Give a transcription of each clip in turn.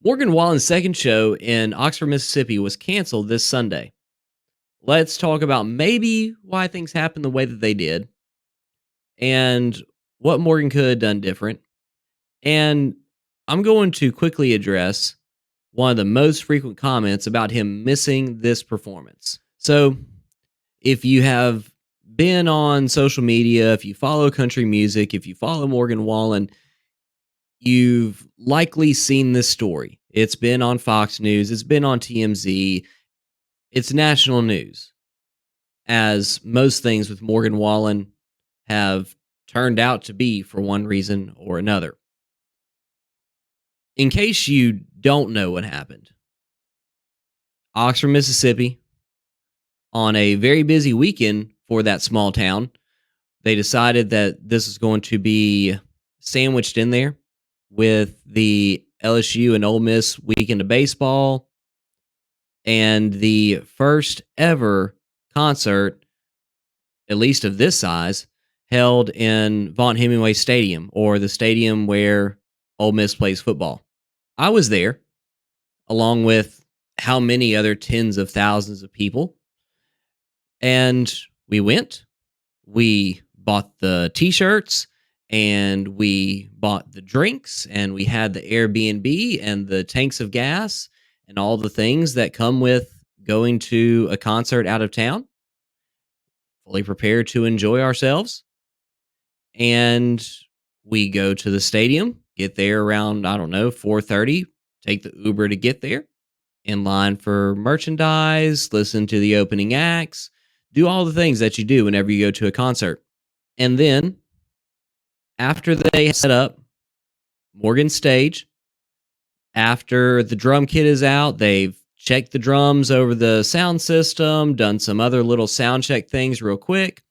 Morgan Wallen's second show in Oxford, Mississippi was canceled this Sunday. Let's talk about maybe why things happened the way that they did and what Morgan could have done different. And I'm going to quickly address one of the most frequent comments about him missing this performance. So, if you have been on social media, if you follow country music, if you follow Morgan Wallen, you've likely seen this story. It's been on Fox News, it's been on TMZ, it's national news, as most things with Morgan Wallen have turned out to be for one reason or another. In case you don't know what happened, Oxford, Mississippi, on a very busy weekend for that small town, they decided that this is going to be sandwiched in there with the LSU and Ole Miss weekend of baseball and the first ever concert, at least of this size, held in Vaughn Hemingway Stadium, or the stadium where Ole Miss plays football. I was there, along with how many other tens of thousands of people. And we went, we bought the t-shirts, and we bought the drinks, and we had the Airbnb and the tanks of gas and all the things that come with going to a concert out of town, fully prepared to enjoy ourselves. And we go to the stadium, get there around, I don't know, 4:30, take the Uber to get there, in line for merchandise, listen to the opening acts, do all the things that you do whenever you go to a concert. And then, after they set up Morgan's stage, after the drum kit is out, they've checked the drums over the sound system, done some other little sound check things real quick.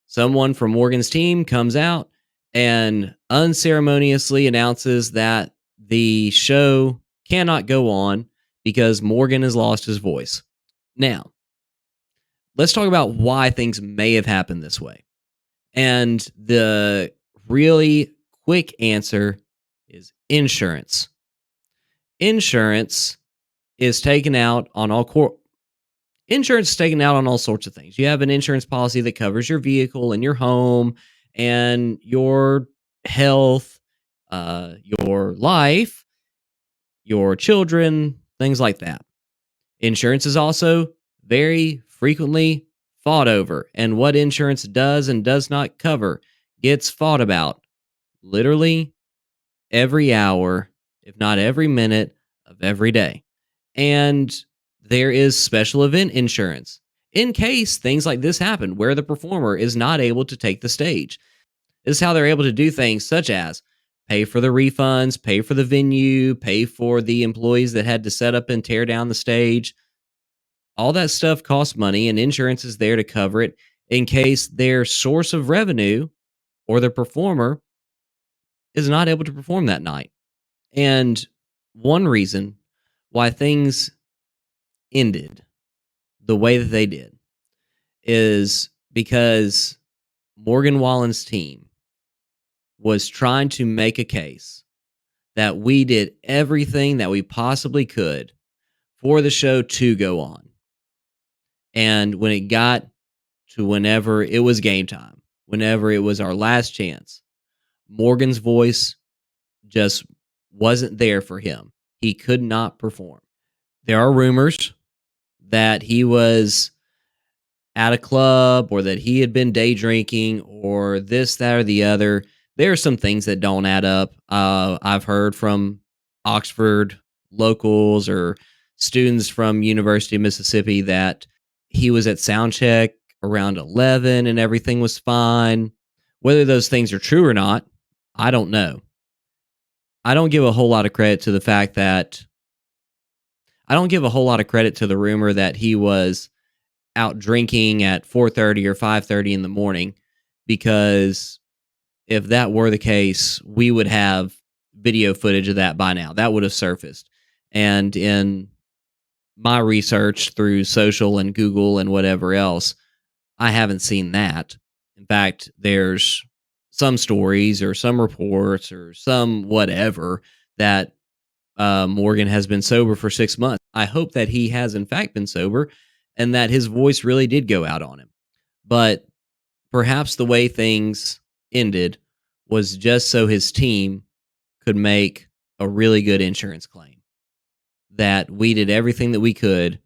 Someone from Morgan's team comes out and unceremoniously announces that the show cannot go on because Morgan has lost his voice. Now, let's talk about why things may have happened this way. And the really quick answer is insurance. Insurance is taken out on Insurance is taken out on all sorts of things. You have an insurance policy that covers your vehicle and your home and your health, your life, your children, things like that. Insurance is also very frequently fought over, and what insurance does and does not cover gets fought about literally every hour, if not every minute of every day. And there is special event insurance in case things like this happen where the performer is not able to take the stage. This is how they're able to do things such as pay for the refunds, pay for the venue, pay for the employees that had to set up and tear down the stage. All that stuff costs money, and insurance is there to cover it in case their source of revenue or the performer is not able to perform that night. And one reason why things ended the way that they did is because Morgan Wallen's team was trying to make a case that we did everything that we possibly could for the show to go on. And when it got to whenever it was game time, whenever it was our last chance, Morgan's voice just wasn't there for him. He could not perform. There are rumors that he was at a club or that he had been day drinking or this, that, or the other. There are some things that don't add up. I've heard from Oxford locals or students from University of Mississippi that he was at sound check around 11 and everything was fine. Whether those things are true or not, I don't know. I don't give a whole lot of credit to the fact that I don't give a whole lot of credit to the rumor that he was out drinking at 4:30 or 5:30 in the morning, because if that were the case, we would have video footage of that by now. That would have surfaced. And in my research through social and Google and whatever else, I haven't seen that. In fact, there's some stories or some reports or some whatever that Morgan has been sober for 6 months. I hope that he has in fact been sober and that his voice really did go out on him. But perhaps the way things ended was just so his team could make a really good insurance claim. That we did everything that we could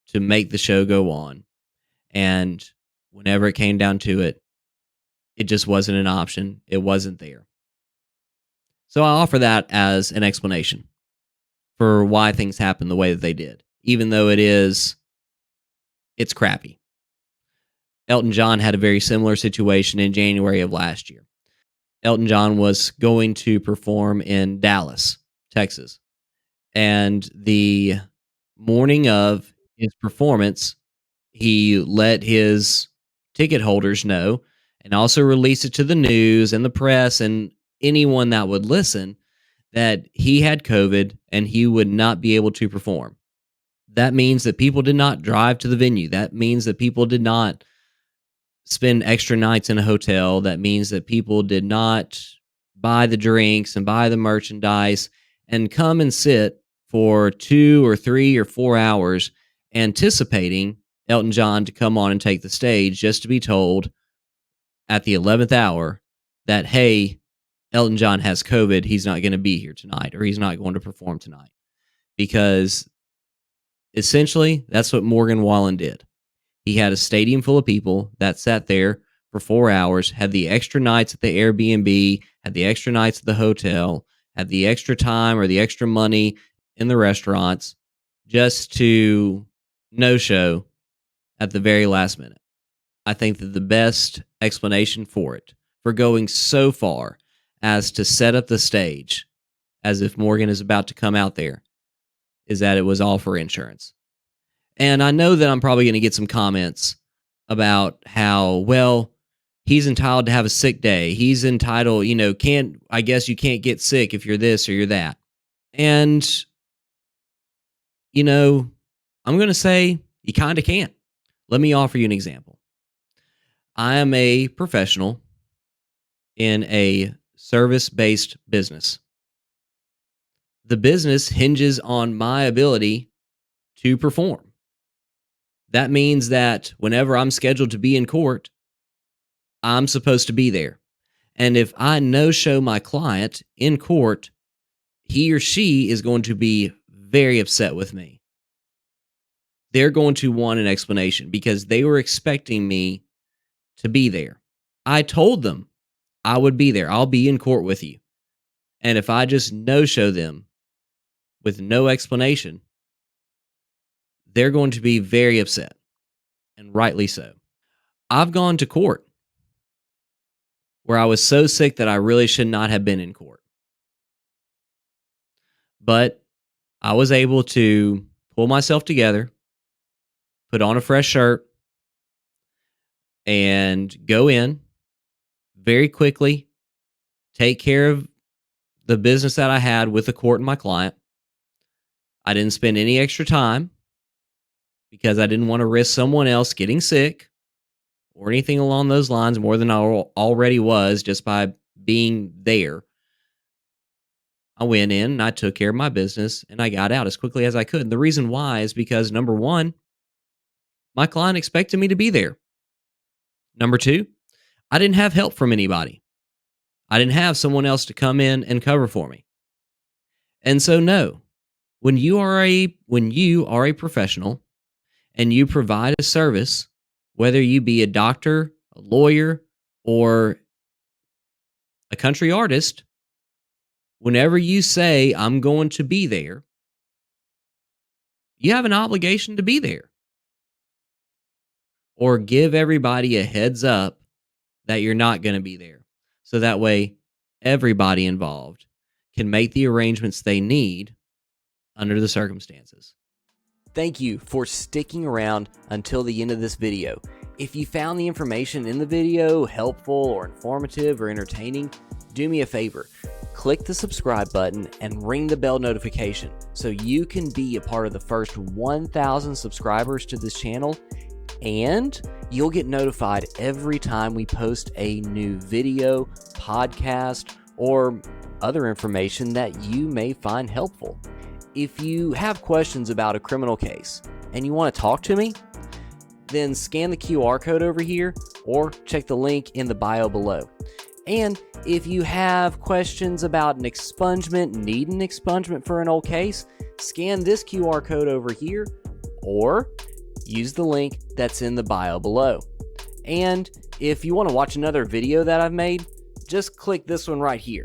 to make the show go on. And whenever it came down to it, it just wasn't an option. It wasn't there. So I offer that as an explanation for why things happened the way that they did, even though it's crappy. Elton John had a very similar situation in January of last year. Elton John was going to perform in Dallas, Texas. And the morning of his performance, he let his ticket holders know and also released it to the news and the press and anyone that would listen that he had COVID and he would not be able to perform. That means that people did not drive to the venue. That means that people did not spend extra nights in a hotel. That means that people did not buy the drinks and buy the merchandise and come and sit for 2 or 3 or 4 hours anticipating Elton John to come on and take the stage just to be told at the 11th hour that, hey, Elton John has COVID, he's not going to be here tonight, or he's not going to perform tonight. Because essentially, that's what Morgan Wallen did. He had a stadium full of people that sat there for 4 hours, had the extra nights at the Airbnb, had the extra nights at the hotel, had the extra time or the extra money in the restaurants just to no-show at the very last minute. I think that the best explanation for it, for going so far as to set up the stage as if Morgan is about to come out there, is that it was all for insurance. And I know that I'm probably going to get some comments about how, well, he's entitled to have a sick day. He's entitled, I guess you can't get sick if you're this or you're that. And, I'm going to say you kind of can't. Let me offer you an example. I am a professional in a service-based business. The business hinges on my ability to perform. That means that whenever I'm scheduled to be in court, I'm supposed to be there. And if I no-show my client in court, he or she is going to be very upset with me. They're going to want an explanation because they were expecting me to be there. I told them I would be there. I'll be in court with you. And if I just no-show them with no explanation, they're going to be very upset, and rightly so. I've gone to court where I was so sick that I really should not have been in court. But I was able to pull myself together, put on a fresh shirt, and go in very quickly, take care of the business that I had with the court and my client. I didn't spend any extra time because I didn't want to risk someone else getting sick or anything along those lines more than I already was just by being there. I went in and I took care of my business and I got out as quickly as I could. And the reason why is because, number one, my client expected me to be there. Number two, I didn't have help from anybody. I didn't have someone else to come in and cover for me. And so, no, when you are a professional and you provide a service, whether you be a doctor, a lawyer, or a country artist, whenever you say, I'm going to be there, you have an obligation to be there. Or give everybody a heads up that you're not going to be there. So that way, everybody involved can make the arrangements they need under the circumstances. Thank you for sticking around until the end of this video. If you found the information in the video helpful or informative or entertaining, do me a favor. Click the subscribe button and ring the bell notification so you can be a part of the first 1,000 subscribers to this channel, and you'll get notified every time we post a new video, podcast, or other information that you may find helpful. If you have questions about a criminal case and you want to talk to me, then scan the QR code over here or check the link in the bio below. And if you have questions about an expungement, need an expungement for an old case, scan this QR code over here or use the link that's in the bio below. And if you want to watch another video that I've made, just click this one right here.